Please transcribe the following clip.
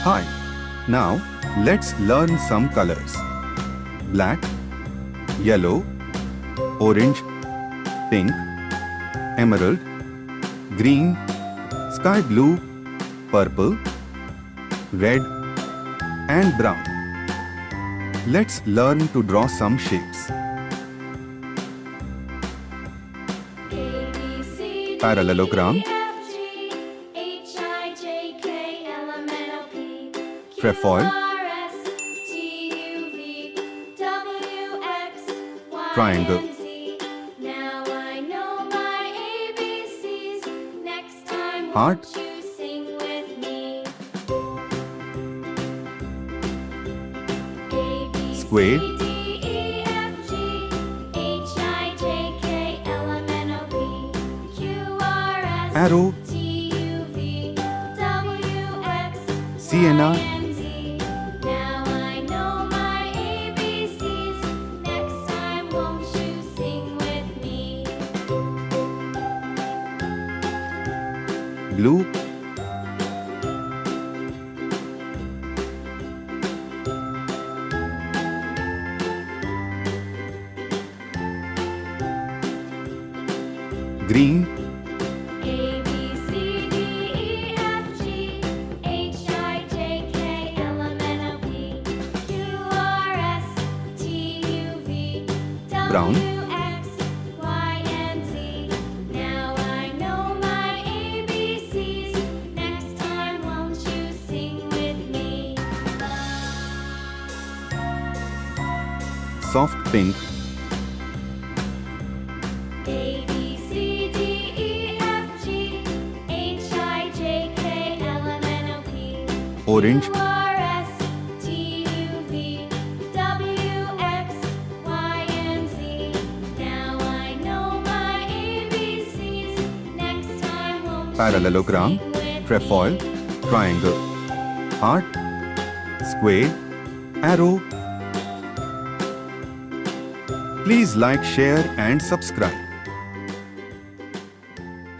Hi. Now, let's learn some colors. Black, yellow, orange, pink, emerald, green, sky blue, purple, red, and brown. Let's learn to draw some shapes. Parallelogram, trapezoid, triangle, heart, square, arrow, CNR, blue, green, brown, soft pink, orange, parallelogram, trapezoid, triangle, heart, square, arrow. Please like, share and subscribe.